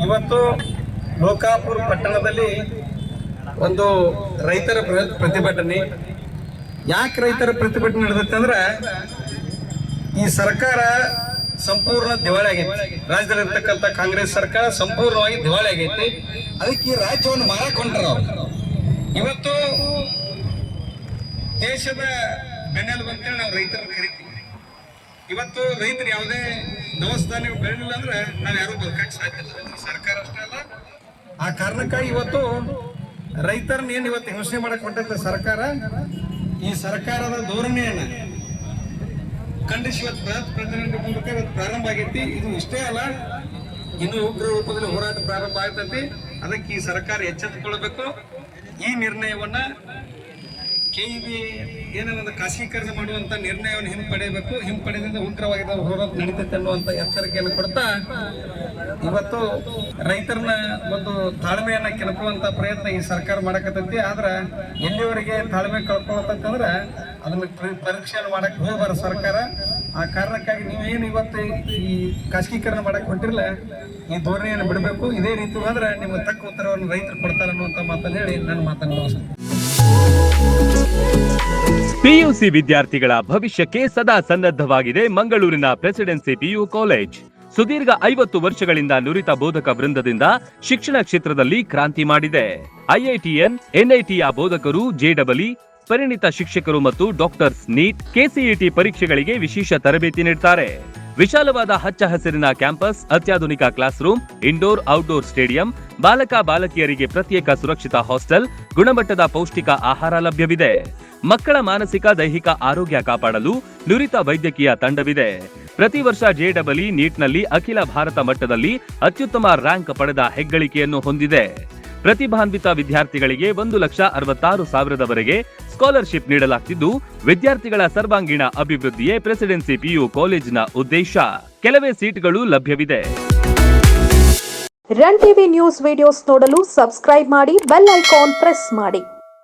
ಇವತ್ತು ಲೋಕಾಪುರ ಪಟ್ಟಣದಲ್ಲಿ ಒಂದು ರೈತರ ಪ್ರತಿಭಟನೆ. ಯಾಕೆ ರೈತರ ಪ್ರತಿಭಟನೆ ನಡೆದೈತೆ ಅಂದ್ರೆ ಈ ಸರ್ಕಾರ ಸಂಪೂರ್ಣ ದಿವಾಳಿ ಆಗೈತಿ. ರಾಜ್ಯದಲ್ಲಿರ್ತಕ್ಕಂಥ ಕಾಂಗ್ರೆಸ್ ಸರ್ಕಾರ ಸಂಪೂರ್ಣವಾಗಿ ದಿವಾಳಿ ಆಗೈತಿ. ಅದಕ್ಕೆ ಈ ರಾಜ್ಯವನ್ನು ಮಾರಾಕೊಂಡ್ರ ಇವತ್ತು ದೇಶದ ಬೆನ್ನೆಲುಬು ಅಂತೇಳಿ ನಾವು ರೈತರನ್ನು ಕರಿತೀವಿ. ಇವತ್ತು ರೈತರು ಯಾವುದೇ ದವಸ ಧಾನ್ಯ ಬೆಳೆಯಲಿಲ್ಲ ಅಂದ್ರೆ ನಾವು ಯಾರು ಬದುಕಕ್ಕೆ ಸಾಧ್ಯ ಇಲ್ಲ. ಸರ್ಕಾರ ಅಷ್ಟೇ ಅಲ್ಲ, ಆ ಕಾರಣಕ್ಕಾಗಿ ಇವತ್ತು ರೈತರನ್ನ ಏನು ಇವತ್ತು ಹಿಂಸೆ ಮಾಡಕ್ ಹೊಂಟೈತೆ ಸರ್ಕಾರ, ಈ ಸರ್ಕಾರದ ಧೋರಣೆಯನ್ನ ಖಂಡಿಸಿ ಇವತ್ತು ಪ್ರತಿನಿಧಿ ಮೂಲಕ ಇವತ್ತು ಪ್ರಾರಂಭ ಆಗೈತಿ. ಇದು ಇಷ್ಟೇ ಅಲ್ಲ, ಇನ್ನು ಉಗ್ರ ರೂಪದಲ್ಲಿ ಹೋರಾಟ ಪ್ರಾರಂಭ ಆಗ್ತೈತಿ. ಅದಕ್ಕೆ ಈ ಸರ್ಕಾರ ಎಚ್ಚೆತ್ತುಕೊಳ್ಬೇಕು. ಈ ನಿರ್ಣಯವನ್ನ ಕೆಇಬಿ ಏನೊಂದು ಖಾಸಗೀಕರಣ ಮಾಡುವಂತ ನಿರ್ಣಯವನ್ನು ಹಿಂಪಡೆಯಬೇಕು. ಹಿಂಪಡೆದಿಂದ ಉಗ್ರವಾದ ಹೋರಾಟ ನಡೀತೈತೆ ಅನ್ನುವಂತ ಎಚ್ಚರಿಕೆಯನ್ನು ಕೊಡ್ತಾ ಇವತ್ತು ರೈತರನ್ನ ಒಂದು ತಾಳ್ಮೆಯನ್ನ ಕೆಣಕುವಂತ ಪ್ರಯತ್ನ ಈ ಸರ್ಕಾರ ಮಾಡಕತ್ತೈತಿ. ಆದ್ರ ಎಲ್ಲಿವರೆಗೆ ತಾಳ್ಮೆ ಕಳ್ಕೊಳತ್ತಂತಂದ್ರ ಅದನ್ನ ಪರೀಕ್ಷೆಯನ್ನು ಮಾಡಕ್ ಹೋಗ್ಬಾರ ಸರ್ಕಾರ. ಆ ಕಾರಣಕ್ಕಾಗಿ ನೀವೇನು ಇವತ್ತು ಈ ಖಾಸಗೀಕರಣ ಮಾಡಕ್ ಹೊಂಟಿರಲ್ಲ, ಈ ಧೋರಣೆಯನ್ನು ಬಿಡಬೇಕು. ಇದೇ ರೀತಿ ಹೋದ್ರೆ ನಿಮ್ಗೆ ತಕ್ಕ ಉತ್ತರವನ್ನು ರೈತರು ಕೊಡ್ತಾರೆ ಅನ್ನುವಂತ ಮಾತನ್ನು ಹೇಳಿ ನನ್ನ ಮಾತನ್ನು ಮುಗಿಸ್ತೇನೆ. ಪಿಯುಸಿ ವಿದ್ಯಾರ್ಥಿಗಳ ಭವಿಷ್ಯಕ್ಕೆ ಸದಾ ಸನ್ನದ್ಧವಾಗಿದೆ ಮಂಗಳೂರಿನ ಪ್ರೆಸಿಡೆನ್ಸಿ ಪಿಯು ಕಾಲೇಜ್. ಸುದೀರ್ಘ 50 ವರ್ಷಗಳಿಂದ ನುರಿತ ಬೋಧಕ ವೃಂದದಿಂದ ಶಿಕ್ಷಣ ಕ್ಷೇತ್ರದಲ್ಲಿ ಕ್ರಾಂತಿ ಮಾಡಿದೆ. ಐಐಟಿಎನ್, ಎನ್ಐಟಿಯ ಬೋಧಕರು, ಜೆಡಬ್ಲ್ಇ ಪರಿಣಿತ ಶಿಕ್ಷಕರು ಮತ್ತು ಡಾಕ್ಟರ್ಸ್ ನೀಟ್, ಕೆಸಿಇಟಿ ಪರೀಕ್ಷೆಗಳಿಗೆ ವಿಶೇಷ ತರಬೇತಿ ನೀಡುತ್ತಾರೆ. ವಿಶಾಲವಾದ ಹಚ್ಚ ಹಸಿರಿನ ಕ್ಯಾಂಪಸ್, ಅತ್ಯಾಧುನಿಕ class room, indoor outdoor stadium, ಬಾಲಕ ಬಾಲಕಿಯರಿಗೆ ಪ್ರತ್ಯೇಕ ಸುರಕ್ಷಿತ ಹಾಸ್ಟೆಲ್, ಗುಣಮಟ್ಟದ ಪೌಷ್ಟಿಕ ಆಹಾರ ಲಭ್ಯವಿದೆ. ಮಕ್ಕಳ ಮಾನಸಿಕ ದೈಹಿಕ ಆರೋಗ್ಯ ಕಾಪಾಡಲು ನುರಿತ ವೈದ್ಯಕೀಯ ತಂಡವಿದೆ. ಪ್ರತಿ ವರ್ಷ ಜೆಡಬ್ಲ್ಇ ನೀಟ್ನಲ್ಲಿ ಅಖಿಲ ಭಾರತ ಮಟ್ಟದಲ್ಲಿ ಅತ್ಯುತ್ತಮ ರ್ಯಾಂಕ್ ಪಡೆದ ಹೆಗ್ಗಳಿಕೆಯನ್ನು ಹೊಂದಿದೆ. ಪ್ರತಿಭಾನ್ವಿತ ವಿದ್ಯಾರ್ಥಿಗಳಿಗೆ 1,66,000ವರೆಗೆ ಸ್ಕಾಲರ್ಶಿಪ್ ನೀಡಲಾಗುತ್ತಿದ್ದು, ವಿದ್ಯಾರ್ಥಿಗಳ ಸರ್ವಾಂಗೀಣ ಅಭಿವೃದ್ಧಿಯೇ ಪ್ರೆಸಿಡೆನ್ಸಿ ಪಿಯು ಕಾಲೇಜಿನ ಉದ್ದೇಶ. ಕೆಲವೇ ಸೀಟ್ಗಳು ಲಭ್ಯವಿದೆ. ರನ್ ಟಿವಿ ನ್ಯೂಸ್ ವಿಡಿಯೋಸ್ ನೋಡಲು ಸಬ್ಸ್ಕ್ರೈಬ್ ಮಾಡಿ, ಬೆಲ್ ಐಕಾನ್ ಪ್ರೆಸ್ ಮಾಡಿ.